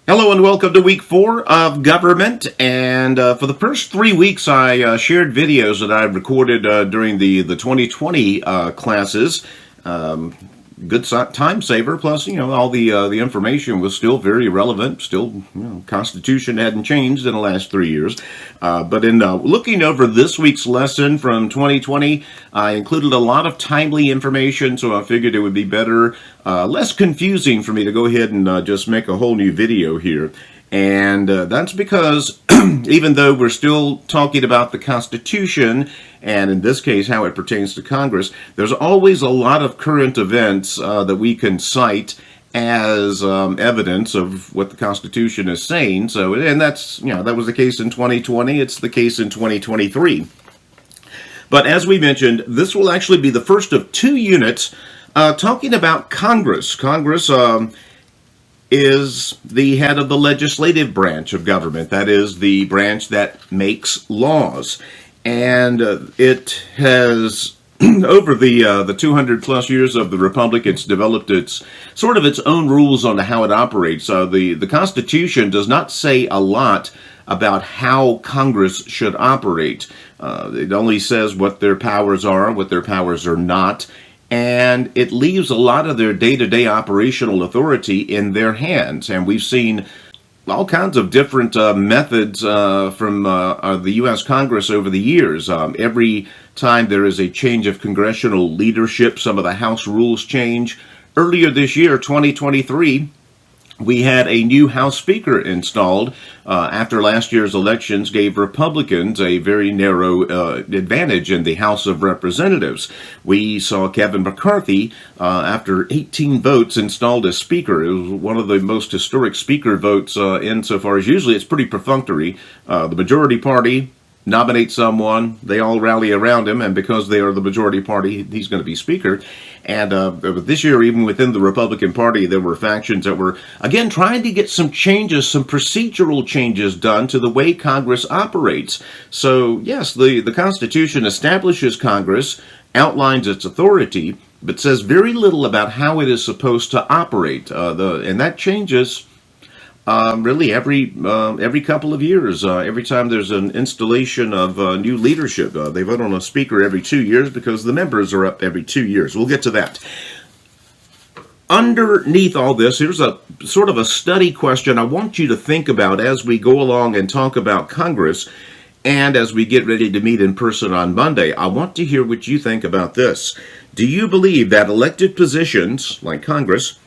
Hello and welcome to week 4 of government. And for the first 3 weeks, I shared videos that I recorded during the 2020 classes. Good time saver. Plus, all the information was still very relevant. Still, Constitution hadn't changed in the last 3 years. But in looking over this week's lesson from 2020, I included a lot of timely information, so I figured it would be better, less confusing for me to go ahead and just make a whole new video here. And that's because even though we're still talking about the Constitution, and in this case how it pertains to Congress, there's always a lot of current events that we can cite as evidence of what the Constitution is saying. So, and that's, that was the case in 2020, it's the case in 2023. But as we mentioned, this will actually be the first of 2 units talking about Congress. Congress is the head of the legislative branch of government. That is the branch that makes laws. And it has, over the 200 plus years of the Republic, it's developed its own rules on how it operates. The Constitution does not say a lot about how Congress should operate. It only says what their powers are, what their powers are not, and it leaves a lot of their day-to-day operational authority in their hands. And we've seen all kinds of different methods from the U.S. Congress over the years. Every time there is a change of congressional leadership, some of the House rules change. Earlier this year, 2023, we had a new House Speaker installed after last year's elections gave Republicans a very narrow advantage in the House of Representatives. We saw Kevin McCarthy, after 18 votes, installed as Speaker. It was one of the most historic Speaker votes insofar as usually it's pretty perfunctory. The majority party nominate someone, they all rally around him, and because they are the majority party, he's going to be Speaker. And this year, even within the Republican Party, there were factions that were, again, trying to get some changes, some procedural changes done to the way Congress operates. So, yes, the Constitution establishes Congress, outlines its authority, but says very little about how it is supposed to operate. And that changes really every couple of years. Every time there's an installation of new leadership, they vote on a speaker every 2 years because the members are up every 2 years. We'll get to that. Underneath all this, here's a sort of a study question I want you to think about as we go along and talk about Congress, and as we get ready to meet in person on Monday. I want to hear what you think about this. Do you believe that elected positions, like Congress,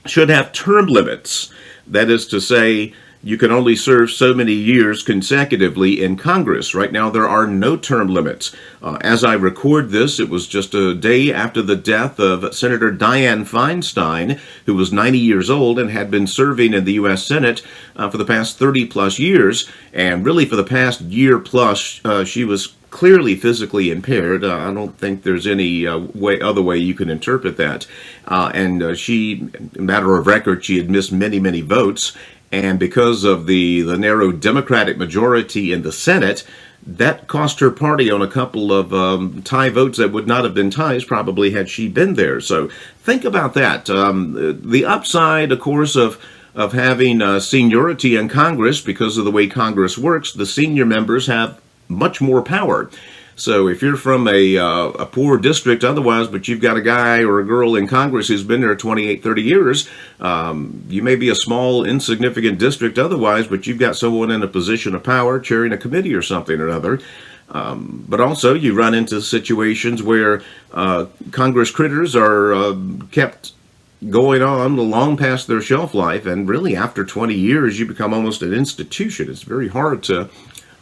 should have term limits? That is to say, you can only serve so many years consecutively in Congress. Right now, there are no term limits. As I record this, it was just a day after the death of Senator Dianne Feinstein, who was 90 years old and had been serving in the U.S. Senate for the past 30 plus years. And really, for the past year plus, she was clearly physically impaired. I don't think there's any other way you can interpret that. And she, matter of record, she had missed many, many votes. And because of the narrow Democratic majority in the Senate, that cost her party on a couple of tie votes that would not have been ties probably had she been there. So think about that. The upside, of course, of having seniority in Congress, because of the way Congress works, the senior members have much more power. So if you're from a poor district otherwise, but you've got a guy or a girl in Congress who's been there 28, 30 years, you may be a small, insignificant district otherwise, but you've got someone in a position of power chairing a committee or something or other. But also you run into situations where Congress critters are kept going on long past their shelf life, and really after 20 years you become almost an institution. It's very hard to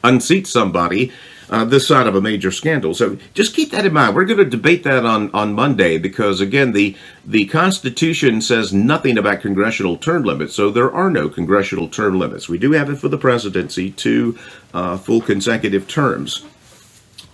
unseat somebody this side of a major scandal. So just keep that in mind. We're going to debate that on Monday because, again, the Constitution says nothing about congressional term limits, so there are no congressional term limits. We do have it for the presidency, 2 full consecutive terms.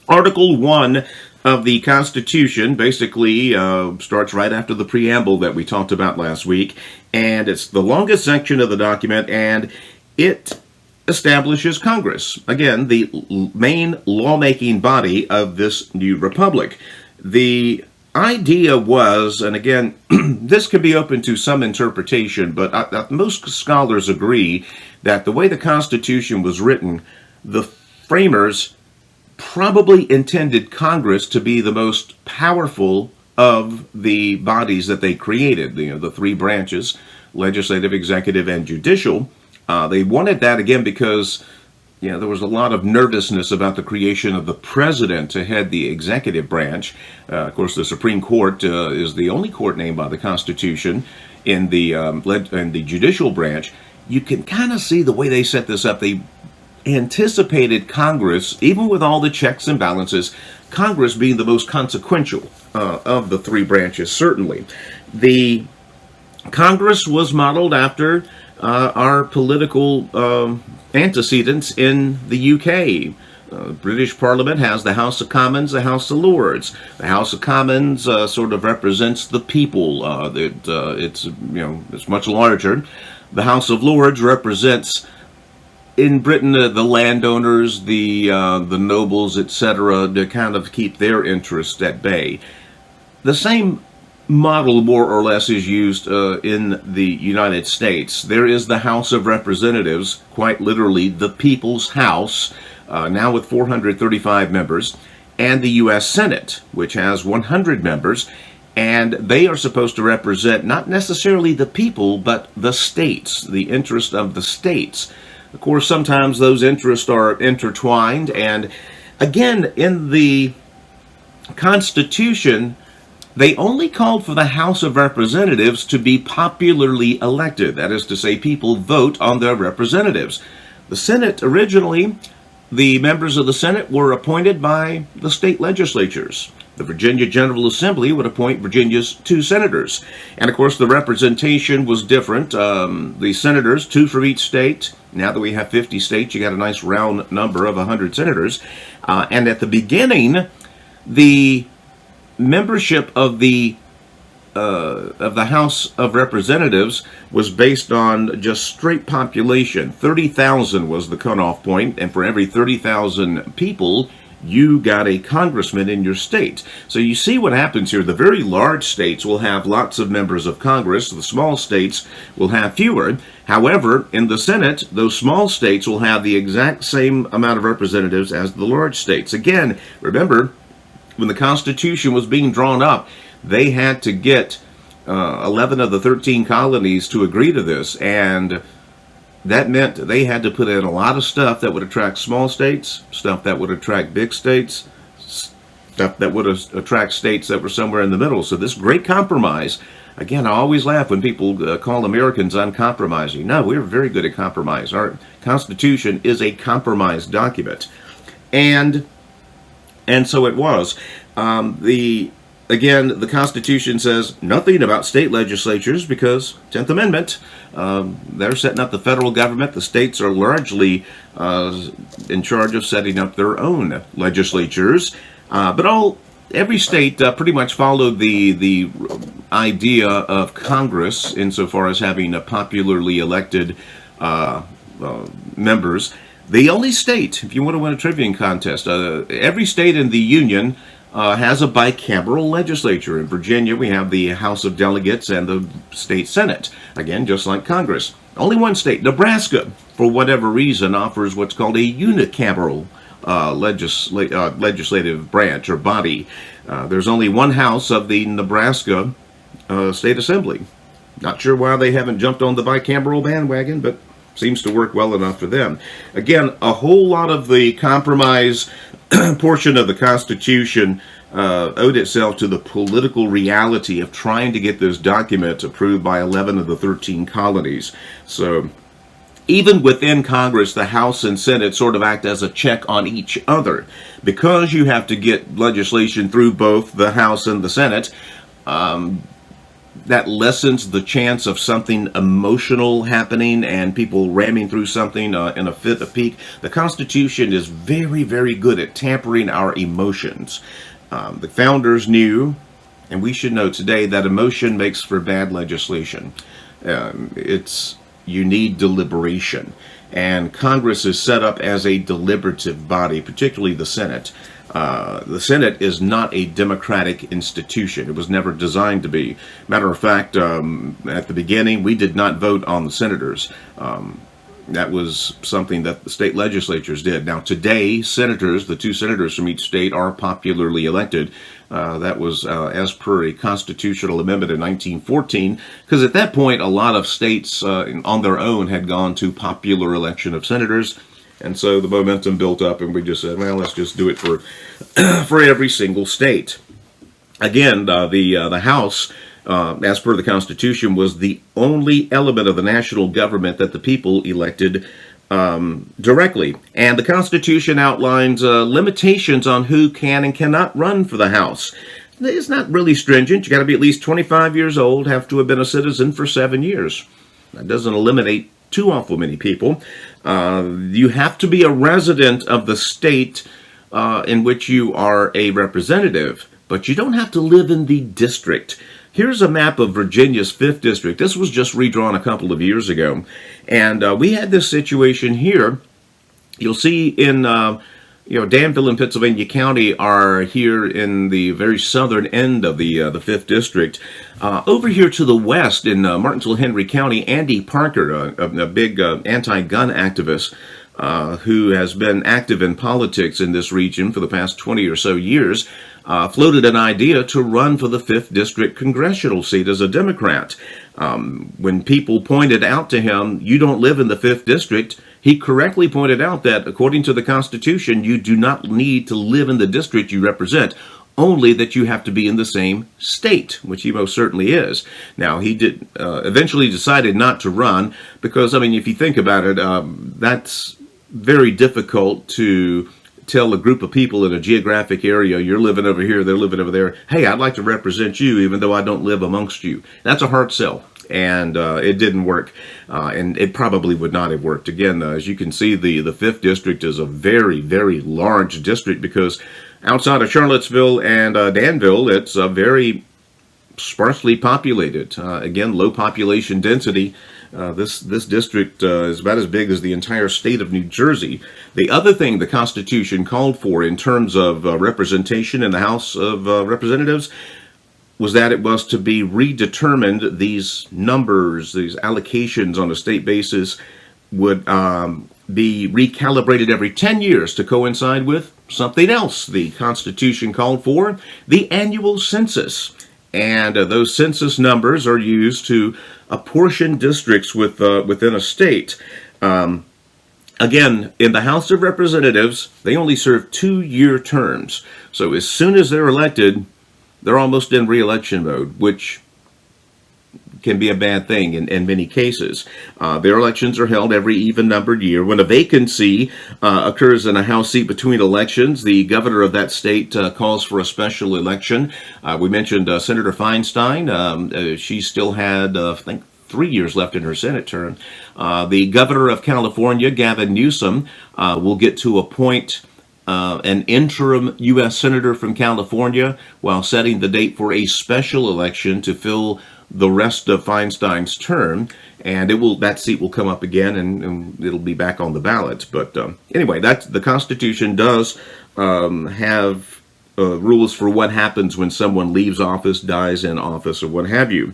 Article 1 of the Constitution basically starts right after the preamble that we talked about last week, and it's the longest section of the document, and it establishes Congress, again, the main lawmaking body of this new republic. The idea was, and again, this can be open to some interpretation, but most scholars agree that the way the Constitution was written, the framers probably intended Congress to be the most powerful of the bodies that they created, the three branches, legislative, executive, and judicial. They wanted that, again, because there was a lot of nervousness about the creation of the president to head the executive branch. Of course, the Supreme Court is the only court named by the Constitution in the judicial branch. You can kind of see the way they set this up. They anticipated Congress, even with all the checks and balances, Congress being the most consequential of the three branches, certainly. The Congress was modeled after our political antecedents in the UK. British Parliament has the House of Commons, the House of Lords. The House of Commons sort of represents the people. It's much larger. The House of Lords represents, in Britain, the landowners, the nobles, etc., to kind of keep their interests at bay. The same model, more or less, is used in the United States. There is the House of Representatives, quite literally the People's House, now with 435 members, and the U.S. Senate, which has 100 members, and they are supposed to represent not necessarily the people, but the states, the interest of the states. Of course, sometimes those interests are intertwined, and again, in the Constitution, they only called for the House of Representatives to be popularly elected. That is to say, people vote on their representatives. The Senate, originally, the members of the Senate were appointed by the state legislatures. The Virginia General Assembly would appoint Virginia's 2 senators. And of course, the representation was different. The senators, 2 from each state. Now that we have 50 states, you got a nice round number of 100 senators. And at the beginning, the membership of the House of Representatives was based on just straight population. 30,000 was the cutoff point, and for every 30,000 people, you got a congressman in your state. So you see what happens here. The very large states will have lots of members of Congress. The small states will have fewer. However, in the Senate, those small states will have the exact same amount of representatives as the large states. Again, remember, when the Constitution was being drawn up, they had to get 11 of the 13 colonies to agree to this, and that meant they had to put in a lot of stuff that would attract small states, stuff that would attract big states, stuff that would attract states that were somewhere in the middle. So this great compromise, again, I always laugh when people call Americans uncompromising. No, we're very good at compromise. Our Constitution is a compromise document. And so it was. Again, the Constitution says nothing about state legislatures because 10th Amendment, they're setting up the federal government. The states are largely in charge of setting up their own legislatures. But every state pretty much followed the idea of Congress insofar as having a popularly elected members. The only state, if you want to win a trivia contest, every state in the Union has a bicameral legislature. In Virginia, we have the House of Delegates and the state Senate. Again, just like Congress. Only one state, Nebraska, for whatever reason, offers what's called a unicameral legislative branch or body. There's only one house of the Nebraska State Assembly. Not sure why they haven't jumped on the bicameral bandwagon, but seems to work well enough for them. Again, a whole lot of the compromise portion of the Constitution owed itself to the political reality of trying to get this document approved by 11 of the 13 colonies. So even within Congress, the House and Senate sort of act as a check on each other. Because you have to get legislation through both the House and the Senate, that lessens the chance of something emotional happening and people ramming through something in a fit of pique. The Constitution is very, very good at tampering our emotions. The founders knew, and we should know today, that emotion makes for bad legislation. It's you need deliberation. And Congress is set up as a deliberative body, particularly the Senate. The Senate is not a democratic institution. It was never designed to be. Matter of fact, at the beginning, we did not vote on the senators. That was something that the state legislatures did. Now, today, senators, the two senators from each state, are popularly elected. That was as per a constitutional amendment in 1914, because at that point, a lot of states on their own had gone to popular election of senators. And so the momentum built up, and we just said, well, let's just do it for for every single state. Again, the House, as per the Constitution, was the only element of the national government that the people elected directly. And the Constitution outlines limitations on who can and cannot run for the House. It's not really stringent. You got to be at least 25 years old, have to have been a citizen for 7 years. That doesn't eliminate too awful many people. You have to be a resident of the state in which you are a representative, but you don't have to live in the district. Here's a map of Virginia's 5th District. This was just redrawn a couple of years ago. And we had this situation here. You'll see in, Danville and Pennsylvania County are here in the very southern end of the 5th District. Over here to the west in Martinsville, Henry County, Andy Parker, a big anti-gun activist, who has been active in politics in this region for the past 20 or so years, floated an idea to run for the 5th District congressional seat as a Democrat. When people pointed out to him, you don't live in the 5th District, he correctly pointed out that, according to the Constitution, you do not need to live in the district you represent, only that you have to be in the same state, which he most certainly is. Now, he did eventually decided not to run because, if you think about it, that's very difficult to tell a group of people in a geographic area, you're living over here, they're living over there, hey, I'd like to represent you even though I don't live amongst you. That's a hard sell, and it didn't work, and it probably would not have worked. Again, as you can see, the 5th District is a very, very large district because outside of Charlottesville and Danville, it's very sparsely populated. Again, low population density. This district is about as big as the entire state of New Jersey. The other thing the Constitution called for in terms of representation in the House of Representatives was that it was to be redetermined. These numbers, these allocations on a state basis would be recalibrated every 10 years to coincide with something else the Constitution called for, the annual census. And those census numbers are used to apportion districts within a state. Again, in the House of Representatives, they only serve 2-year terms. So as soon as they're elected, they're almost in re-election mode, which can be a bad thing in many cases. Their elections are held every even-numbered year. When a vacancy occurs in a House seat between elections, the governor of that state calls for a special election. We mentioned Senator Feinstein. She still had, I think, 3 years left in her Senate term. The governor of California, Gavin Newsom, will get to appoint an interim U.S. senator from California while setting the date for a special election to fill the rest of Feinstein's term, and that seat will come up again, and it'll be back on the ballot. But anyway, the Constitution does have rules for what happens when someone leaves office, dies in office, or what have you.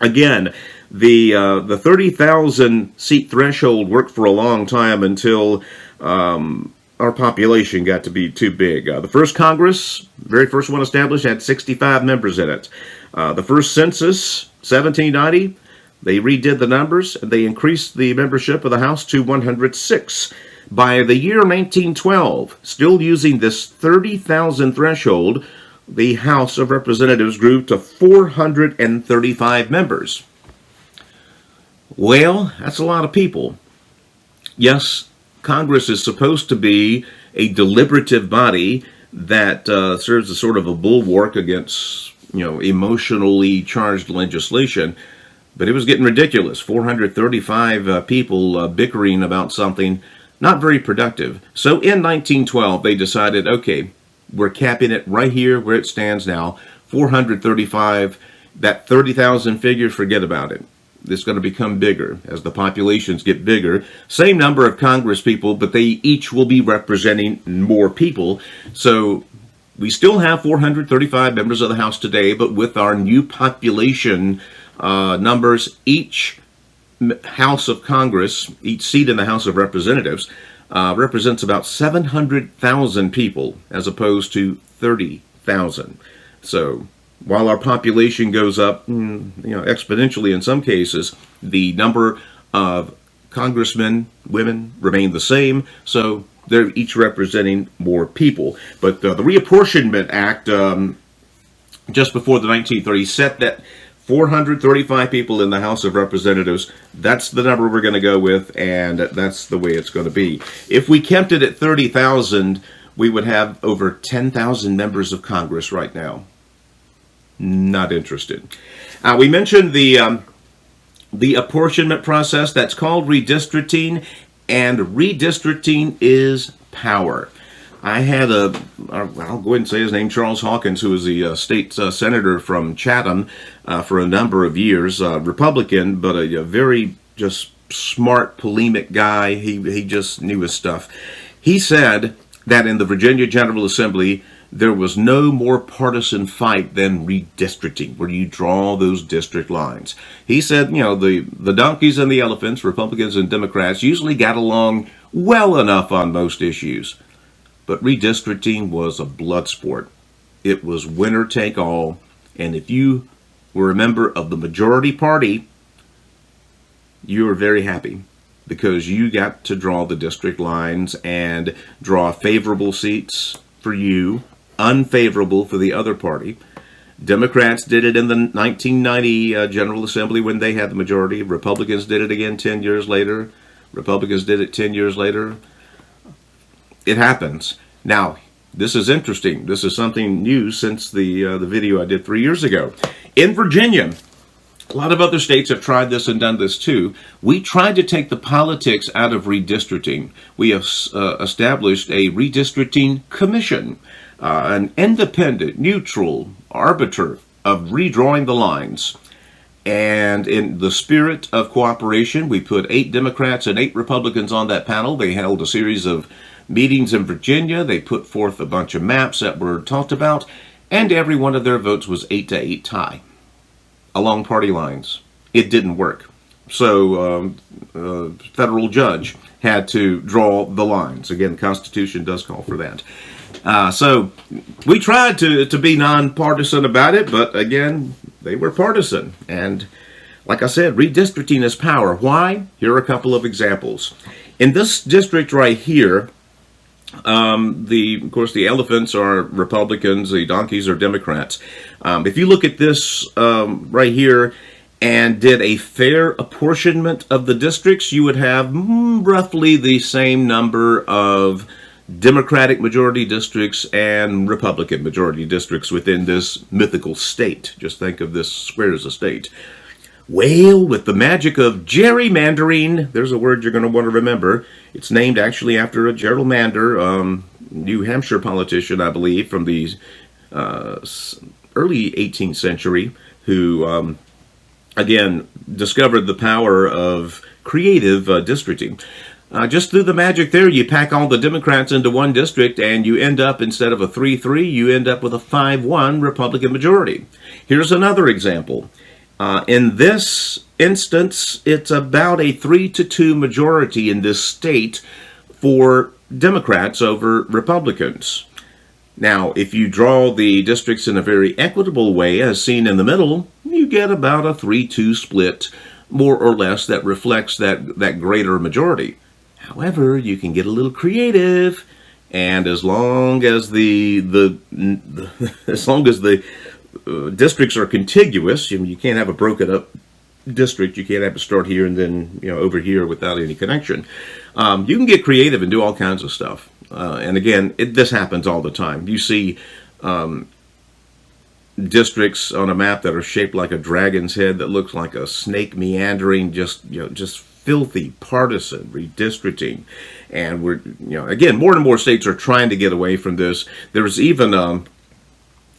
Again, the 30,000 seat threshold worked for a long time until our population got to be too big. The first Congress, very first one established, had 65 members in it. The first census, 1790, they redid the numbers, and they increased the membership of the House to 106. By the year 1912, still using this 30,000 threshold, the House of Representatives grew to 435 members. Well, that's a lot of people. Yes, Congress is supposed to be a deliberative body that serves as sort of a bulwark against, emotionally charged legislation, but it was getting ridiculous. 435 people bickering about something not very productive. So in 1912, they decided, okay, we're capping it right here where it stands now, 435. That 30,000 figure, forget about it. It's going to become bigger as the populations get bigger. Same number of Congress people, but they each will be representing more people. So we still have 435 members of the House today, but with our new population numbers, each House of Congress, each seat in the House of Representatives, represents about 700,000 people as opposed to 30,000. So while our population goes up, exponentially in some cases, the number of congressmen, women remain the same. So they're each representing more people. But the Reapportionment Act, just before the 1930s, set that 435 people in the House of Representatives. That's the number we're going to go with, and that's the way it's going to be. If we kept it at 30,000, we would have over 10,000 members of Congress right now. Not interested. We mentioned the apportionment process. That's called redistricting, and redistricting is power. I had I'll go ahead and say his name, Charles Hawkins, who was the state senator from Chatham for a number of years, Republican, but a very just smart, polemic guy. He just knew his stuff. He said that in the Virginia General Assembly, there was no more partisan fight than redistricting, where you draw those district lines. He said, the donkeys and the elephants, Republicans and Democrats, usually got along well enough on most issues. But redistricting was a blood sport. It was winner take all. And if you were a member of the majority party, you were very happy, because you got to draw the district lines and draw favorable seats for you, unfavorable for the other party. Democrats did it in the 1990 General Assembly when they had the majority. Republicans did it again 10 years later. Republicans did it 10 years later. It happens. Now, this is interesting. This is something new since the video I did 3 years ago. In Virginia, a lot of other states have tried this and done this too. We tried to take the politics out of redistricting. We have established a redistricting commission, an independent, neutral arbiter of redrawing the lines. And in the spirit of cooperation, we put 8 Democrats and 8 Republicans on that panel. They held a series of meetings in Virginia. They put forth a bunch of maps that were talked about, and every one of their votes was 8-8 tie along party lines. It didn't work. So a federal judge had to draw the lines. Again, the Constitution does call for that. So we tried to be nonpartisan about it, but again, they were partisan. And like I said, redistricting is power. Why? Here are a couple of examples. In this district right here, of course, the elephants are Republicans, the donkeys are Democrats. If you look at this right here and did a fair apportionment of the districts, you would have roughly the same number of Democratic majority districts and Republican majority districts within this mythical state. Just think of this square as a state. Well, with the magic of gerrymandering, there's a word you're going to want to remember. It's named actually after a gerrymander, New Hampshire politician, I believe, from the early 18th century, who, again, discovered the power of creative districting. Just through the magic there, you pack all the Democrats into one district, and you end up, instead of a 3-3, you end up with a 5-1 Republican majority. Here's another example. In this instance, it's about a 3-2 majority in this state for Democrats over Republicans. Now, if you draw the districts in a very equitable way, as seen in the middle, you get about a 3-2 split, more or less, that reflects that greater majority. However, you can get a little creative, and as long as the districts are contiguous, you can't have a broken up district. You can't have it start here and then over here without any connection. You can get creative and do all kinds of stuff. And again, this happens all the time. You see districts on a map that are shaped like a dragon's head that looks like a snake meandering, just filthy partisan redistricting. And we're again, more and more states are trying to get away from this. There's even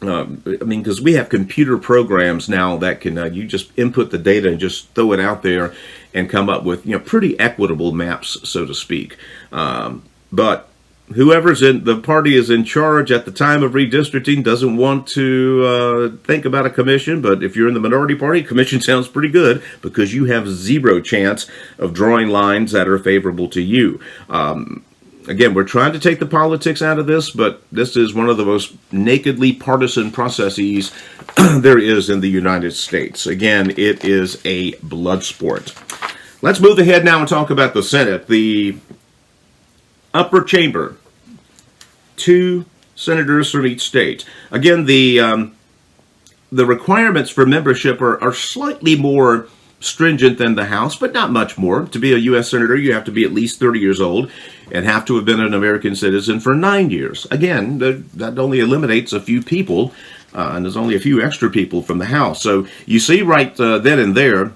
I mean, because we have computer programs now that can you just input the data and just throw it out there and come up with pretty equitable maps, so to speak. But whoever's in the party is in charge at the time of redistricting doesn't want to think about a commission. But if you're in the minority party, commission sounds pretty good because you have zero chance of drawing lines that are favorable to you. Again, we're trying to take the politics out of this, but this is one of the most nakedly partisan processes there is in the United States. Again, it is a blood sport. Let's move ahead now and talk about the Senate. The upper chamber, 2 senators from each state. Again, the requirements for membership are slightly more stringent than the House, but not much more. To be a U.S. Senator, you have to be at least 30 years old and have to have been an American citizen for 9 years. Again, that only eliminates a few people, and there's only a few extra people from the House. So you see right then and there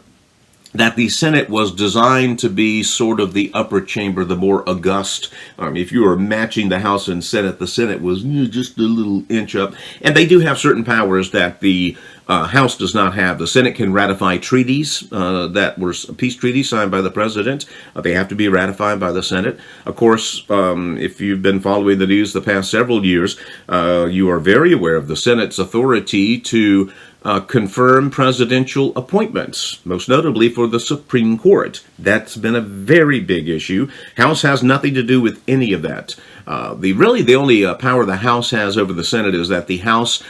that the Senate was designed to be sort of the upper chamber, the more august. If you were matching the House and Senate, the Senate was just a little inch up. And they do have certain powers that the House does not have. The Senate can ratify treaties that were peace treaties signed by the president. They have to be ratified by the Senate. Of course, if you've been following the news the past several years, you are very aware of the Senate's authority to confirm presidential appointments, most notably for the Supreme Court. That's been a very big issue. House has nothing to do with any of that. The only power the House has over the Senate is that the House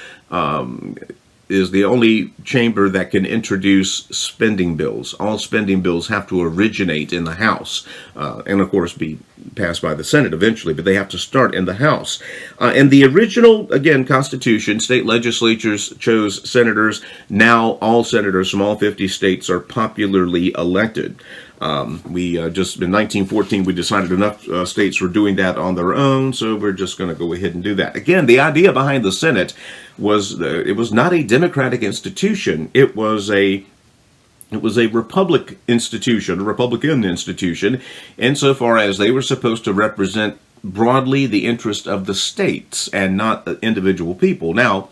is the only chamber that can introduce spending bills. All spending bills have to originate in the House and, of course, be passed by the Senate eventually, but they have to start in the House. In the original, again, Constitution, state legislatures chose senators. Now all senators from all 50 states are popularly elected. Just in 1914, we decided enough states were doing that on their own, so we're just going to go ahead and do that. Again, the idea behind the Senate was it was not a democratic institution. It was a Republican institution, insofar as they were supposed to represent broadly the interest of the states and not individual people. Now,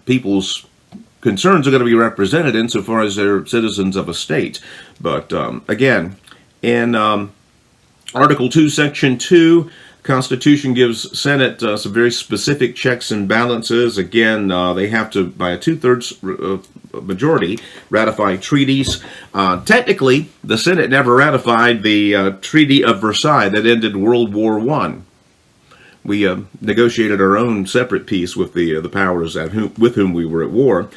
people's concerns are going to be represented insofar as they're citizens of a state. But again, in Article 2, Section 2, Constitution gives Senate some very specific checks and balances. Again, they have to, by a 2/3 majority, ratify treaties. Technically, the Senate never ratified the Treaty of Versailles that ended World War I. We negotiated our own separate peace with the powers with whom we were at war.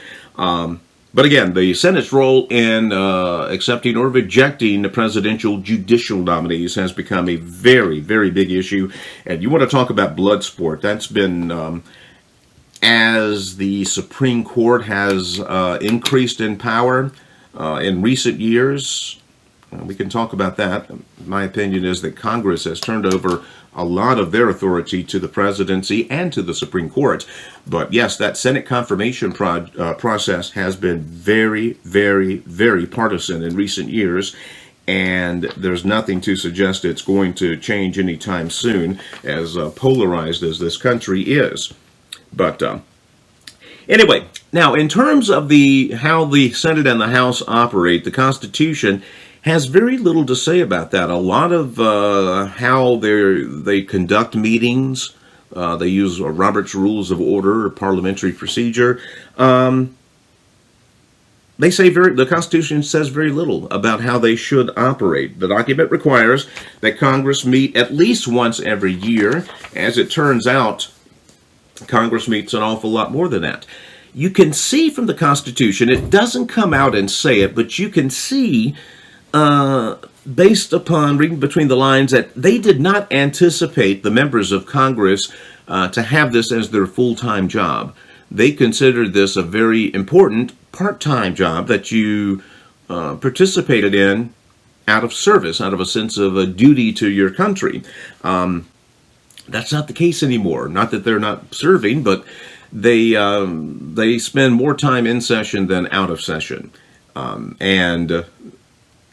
But again, the Senate's role in accepting or rejecting the presidential judicial nominees has become a very, very big issue. And you want to talk about blood sport. That's been, as the Supreme Court has increased in power in recent years. We can talk about that. My opinion is that Congress has turned over a lot of their authority to the presidency and to the Supreme Court. But yes, that Senate confirmation process has been very, very, very partisan in recent years. And there's nothing to suggest it's going to change anytime soon, as polarized as this country is. But anyway, now in terms of how the Senate and the House operate, the Constitution has very little to say about that. A lot of how they conduct meetings, they use Robert's Rules of Order or parliamentary procedure. The Constitution says very little about how they should operate. The document requires that Congress meet at least once every year. As it turns out, Congress meets an awful lot more than that. You can see from the Constitution, it doesn't come out and say it, but you can see based upon reading between the lines that they did not anticipate the members of Congress to have this as their full-time job. They considered this a very important part-time job that you participated in out of service, out of a sense of a duty to your country. That's not the case anymore. Not that they're not serving, but they spend more time in session than out of session. And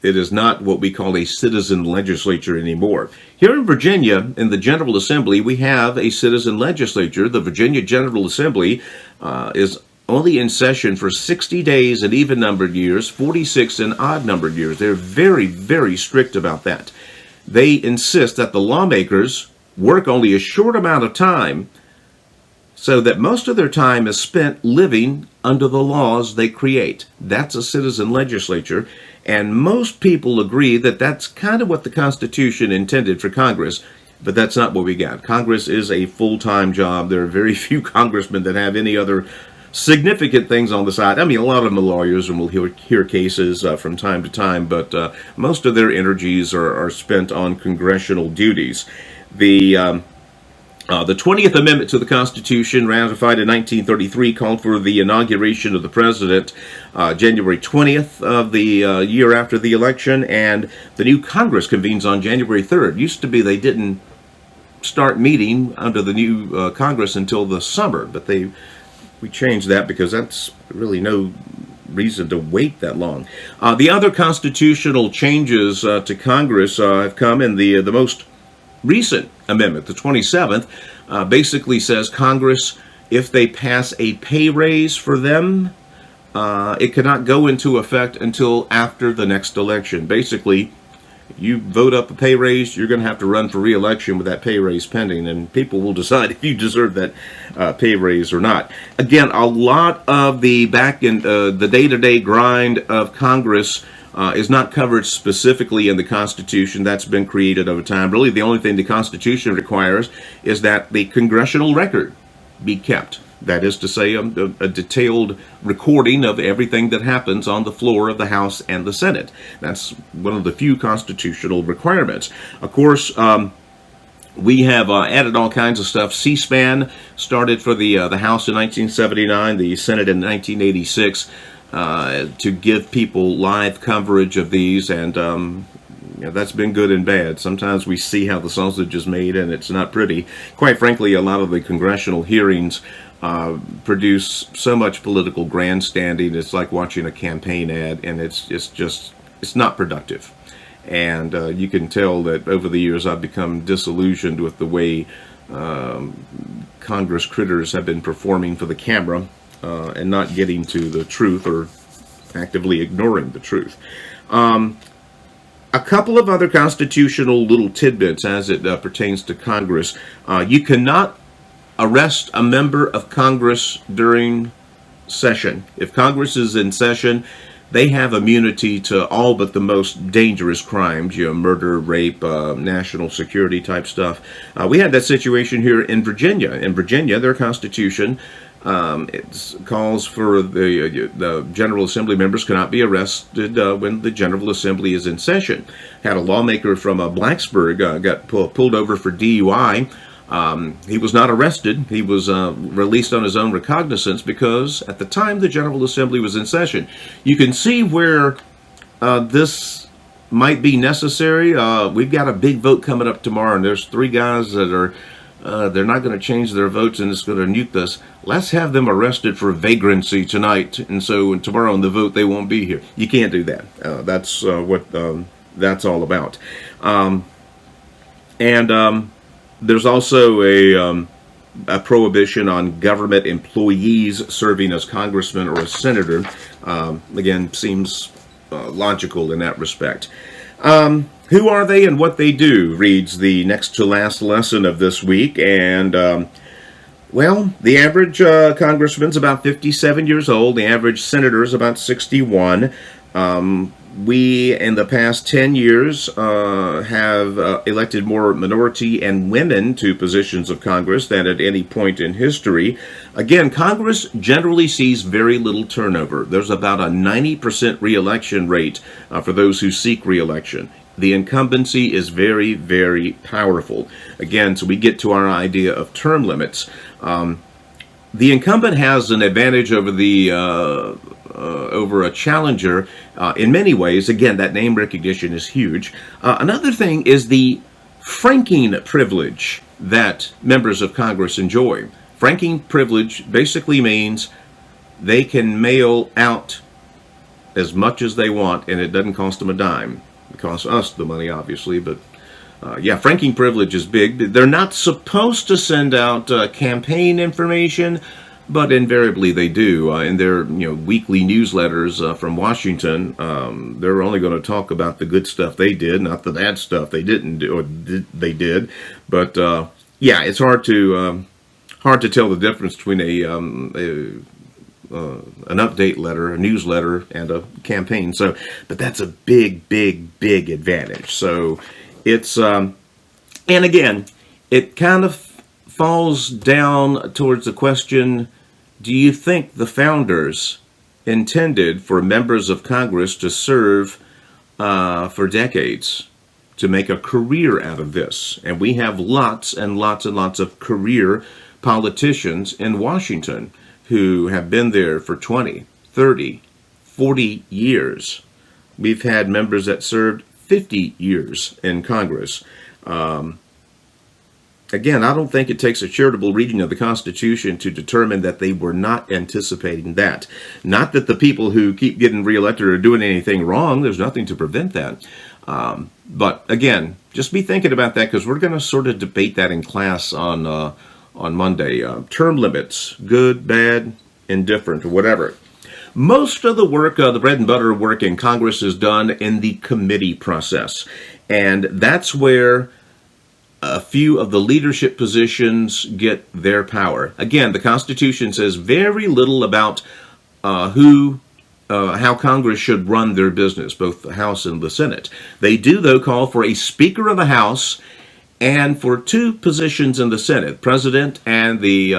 It is not what we call a citizen legislature anymore. Here in Virginia, in the General Assembly, we have a citizen legislature. The Virginia General Assembly is only in session for 60 days in even-numbered years, 46 in odd-numbered years. They're very, very strict about that. They insist that the lawmakers work only a short amount of time so that most of their time is spent living under the laws they create. That's a citizen legislature, and most people agree that that's kind of what the Constitution intended for Congress, but that's not what we got. Congress is a full-time job. There are very few congressmen that have any other significant things on the side. I mean, a lot of them are lawyers, and we'll hear cases from time to time, but most of their energies are spent on congressional duties. The 20th Amendment to the Constitution, ratified in 1933, called for the inauguration of the president January 20th of the year after the election, and the new Congress convenes on January 3rd. Used to be they didn't start meeting under the new Congress until the summer, but we changed that because that's really no reason to wait that long. The other constitutional changes to Congress have come in the most recent amendment. The 27th basically says Congress, if they pass a pay raise for them, it cannot go into effect until after the next election. Basically, you vote up a pay raise, you're going to have to run for re-election with that pay raise pending, and people will decide if you deserve that pay raise or not. Again, a lot of the the day-to-day grind of Congress is not covered specifically in the Constitution. That's been created over time. Really, the only thing the Constitution requires is that the congressional record be kept. That is to say, a detailed recording of everything that happens on the floor of the House and the Senate. That's one of the few constitutional requirements. Of course, we have added all kinds of stuff. C-SPAN started for the House in 1979, the Senate in 1986, to give people live coverage of these, and that's been good and bad. Sometimes we see how the sausage is made, and it's not pretty. Quite frankly, a lot of the congressional hearings produce so much political grandstanding. It's like watching a campaign ad, and it's not productive. And you can tell that over the years I've become disillusioned with the way Congress critters have been performing for the camera and not getting to the truth, or actively ignoring the truth. A couple of other constitutional little tidbits as it pertains to Congress. You cannot arrest a member of Congress during session. If Congress is in session, they have immunity to all but the most dangerous crimes, murder, rape, national security type stuff. We had that situation here in Virginia. In Virginia, their Constitution it calls for the General Assembly members cannot be arrested when the General Assembly is in session. Had a lawmaker from Blacksburg got pulled over for DUI. He was not arrested. He was released on his own recognizance because at the time the General Assembly was in session. You can see where this might be necessary. We've got a big vote coming up tomorrow, and there's 3 guys that are they're not going to change their votes, and it's going to nuke this. Let's have them arrested for vagrancy tonight, and so tomorrow on the vote they won't be here. You can't do that. That's what that's all about. There's also a prohibition on government employees serving as congressman or a senator. Again, seems logical in that respect. Who are they and what they do, reads the next to last lesson of this week. And, well, the average congressman's about 57 years old. The average senator is about 61. We, in the past 10 years, have elected more minority and women to positions of Congress than at any point in history. Again, Congress generally sees very little turnover. There's about a 90% reelection rate for those who seek reelection. The incumbency is very, very powerful. Again, so we get to our idea of term limits. The incumbent has an advantage over the over a challenger in many ways. Again, that name recognition is huge. Another thing is the franking privilege that members of Congress enjoy. Franking privilege basically means they can mail out as much as they want, and it doesn't cost them a dime. It costs us the money, obviously, but yeah, franking privilege is big. They're not supposed to send out campaign information, but invariably they do. In their weekly newsletters from Washington, they're only going to talk about the good stuff they did, not the bad stuff they didn't do, or they did. But yeah, it's hard to tell the difference between an update letter, a newsletter, and a campaign. So, but that's a big, big, big advantage. So it's, and again, it kind of falls down towards the question, do you think the founders intended for members of Congress to serve for decades, to make a career out of this? And we have lots and lots and lots of career politicians in Washington who have been there for 20, 30, 40 years. We've had members that served 50 years in Congress. Again, I don't think it takes a charitable reading of the Constitution to determine that they were not anticipating that. Not that the people who keep getting reelected are doing anything wrong. There's nothing to prevent that. But again, just be thinking about that, because we're going to sort of debate that in class on Monday. Term limits, good, bad, indifferent, or whatever. Most of the work, the bread and butter work in Congress, is done in the committee process. And that's where a few of the leadership positions get their power. Again, the Constitution says very little about how Congress should run their business, both the House and the Senate. They do, though, call for a Speaker of the House and for two positions in the Senate, President and the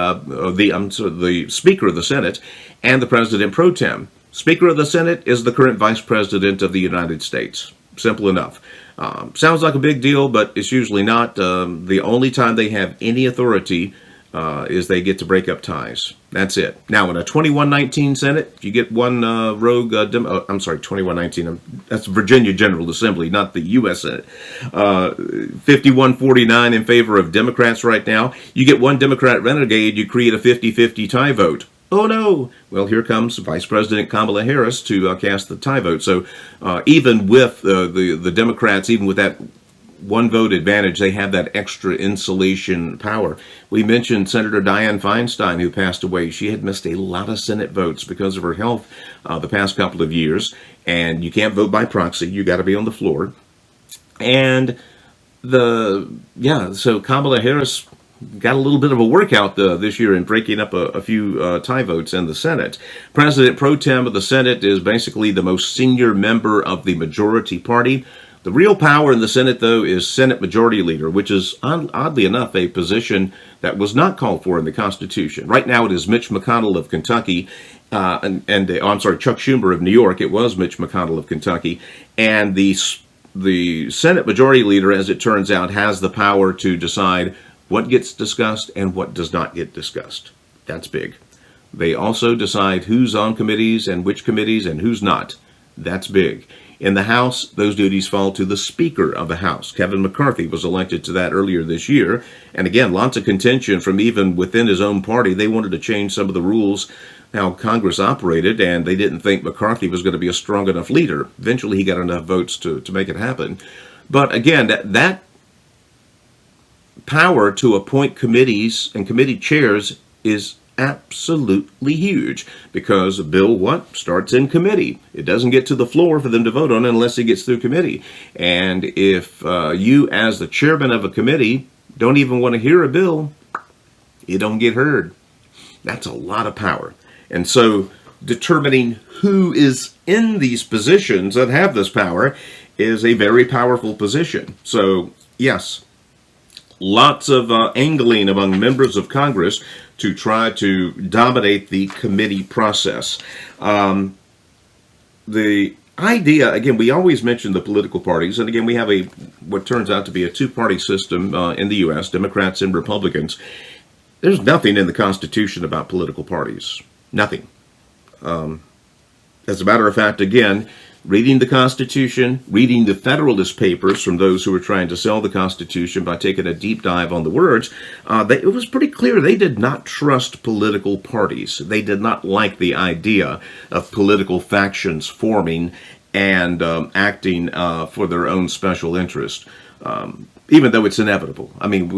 Speaker of the Senate and the President pro tem. Speaker of the Senate is the current Vice President of the United States. Simple enough. Sounds like a big deal, but it's usually not. The only time they have any authority is they get to break up ties. That's it. Now, in a 2119 Senate, if you get one rogue, 2119, that's Virginia General Assembly, not the U.S. Senate. 51-49 in favor of Democrats right now. You get one Democrat renegade, you create a 50-50 tie vote. Oh no! Well, here comes Vice President Kamala Harris to cast the tie vote. So even with the Democrats, even with that one vote advantage, they have that extra insulation power. We mentioned Senator Dianne Feinstein, who passed away. She had missed a lot of Senate votes because of her health the past couple of years. And you can't vote by proxy. You got to be on the floor. And so Kamala Harris got a little bit of a workout this year in breaking up a few tie votes in the Senate. President pro tem of the Senate is basically the most senior member of the majority party. The real power in the Senate, though, is Senate Majority Leader, which is, oddly enough, a position that was not called for in the Constitution. Right now it is Mitch McConnell of Kentucky, Chuck Schumer of New York. It was Mitch McConnell of Kentucky. And the Senate Majority Leader, as it turns out, has the power to decide what gets discussed and what does not get discussed. That's big. They also decide who's on committees and which committees and who's not. That's big. In the House, those duties fall to the Speaker of the House. Kevin McCarthy was elected to that earlier this year. And again, lots of contention from even within his own party. They wanted to change some of the rules, how Congress operated, and they didn't think McCarthy was going to be a strong enough leader. Eventually, he got enough votes to make it happen. But again, that power to appoint committees and committee chairs is absolutely huge, because a bill starts in committee. It doesn't get to the floor for them to vote on unless it gets through committee. And if you, as the chairman of a committee, don't even want to hear a bill, it don't get heard. That's a lot of power. And so determining who is in these positions that have this power is a very powerful position. So yes, lots of angling among members of Congress to try to dominate the committee process. The idea, again, we always mention the political parties, and again, we have what turns out to be a two-party system in the U.S., Democrats and Republicans. There's nothing in the Constitution about political parties. Nothing. As a matter of fact, again, reading the Constitution, reading the Federalist Papers from those who were trying to sell the Constitution by taking a deep dive on the words, it was pretty clear they did not trust political parties. They did not like the idea of political factions forming and acting for their own special interest, even though it's inevitable. I mean,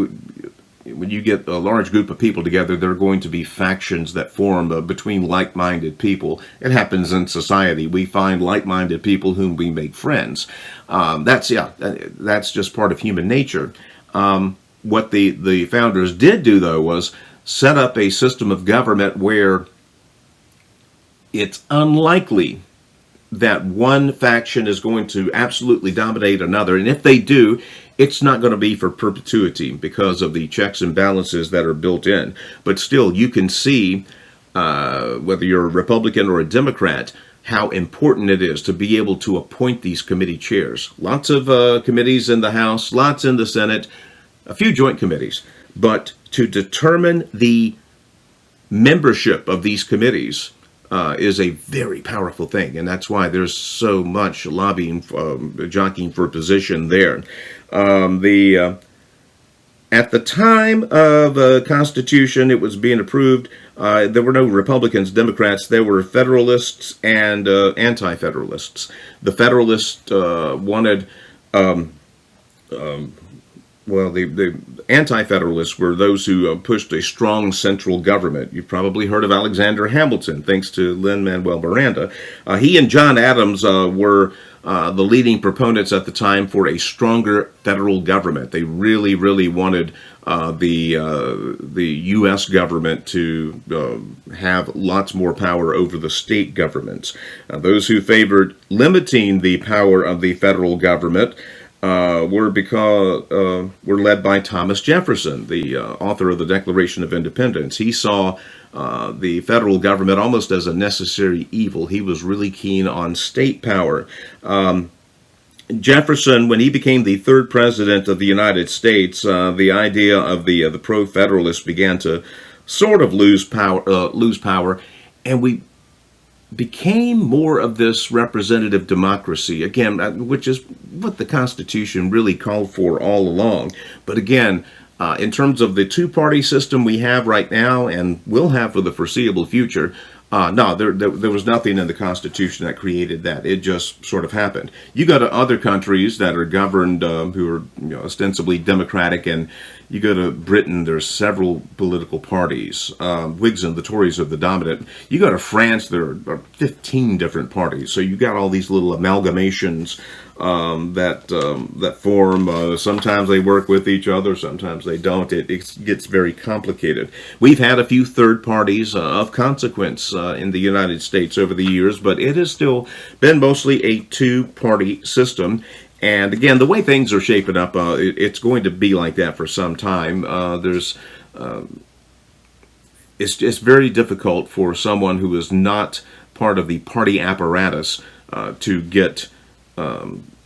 when you get a large group of people together, there are going to be factions that form between like-minded people. It happens in society. We find like-minded people whom we make friends. That's just part of human nature. What the founders did do, though, was set up a system of government where it's unlikely that one faction is going to absolutely dominate another. And if they do, it's not going to be for perpetuity because of the checks and balances that are built in. But still, you can see, whether you're a Republican or a Democrat, how important it is to be able to appoint these committee chairs. Lots of committees in the House, lots in the Senate, a few joint committees. But to determine the membership of these committees is a very powerful thing, and that's why there's so much lobbying, jockeying for position there. At the time of the Constitution, it was being approved. There were no Republicans, Democrats. There were Federalists and Anti-Federalists. The Federalists wanted. Well, the Anti-Federalists were those who pushed a strong central government. You've probably heard of Alexander Hamilton, thanks to Lin-Manuel Miranda. He and John Adams were the leading proponents at the time for a stronger federal government. They really, really wanted the U.S. government to have lots more power over the state governments. Those who favored limiting the power of the federal government were led by Thomas Jefferson, the author of the Declaration of Independence. He saw the federal government almost as a necessary evil. He was really keen on state power. Jefferson, when he became the third president of the United States, the idea of the pro-federalists began to sort of lose power, and we became more of this representative democracy, again, which is what the Constitution really called for all along. But again, in terms of the two-party system we have right now and will have for the foreseeable future, no, there was nothing in the Constitution that created that. It just sort of happened. You go to other countries that are governed, who are ostensibly democratic, and you go to Britain, there's several political parties. Whigs and the Tories are the dominant. You go to France, there are 15 different parties. So you got all these little amalgamations that form. Sometimes they work with each other, sometimes they don't. It gets very complicated. We've had a few third parties of consequence in the United States over the years, but it has still been mostly a two-party system. And again, the way things are shaping up, it's going to be like that for some time. It's very difficult for someone who is not part of the party apparatus to get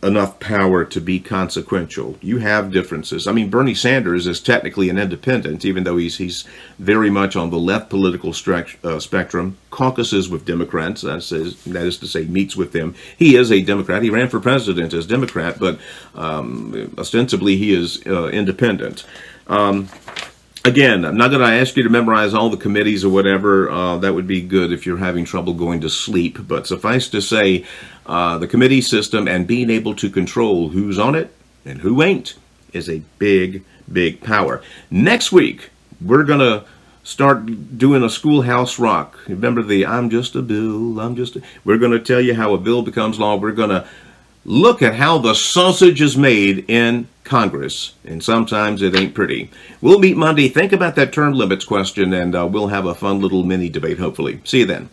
enough power to be consequential. You have differences. I mean, Bernie Sanders is technically an independent, even though he's very much on the left political spectrum, caucuses with Democrats, that is to say, meets with them. He is a Democrat. He ran for president as Democrat, but ostensibly he is independent. Again, I'm not going to ask you to memorize all the committees or whatever. That would be good if you're having trouble going to sleep. But suffice to say, the committee system and being able to control who's on it and who ain't is a big, big power. Next week, we're going to start doing a schoolhouse rock. Remember the I'm just a bill, We're going to tell you how a bill becomes law. We're going to look at how the sausage is made in Congress, and sometimes it ain't pretty. We'll meet Monday. Think about that term limits question, and we'll have a fun little mini debate, hopefully. See you then.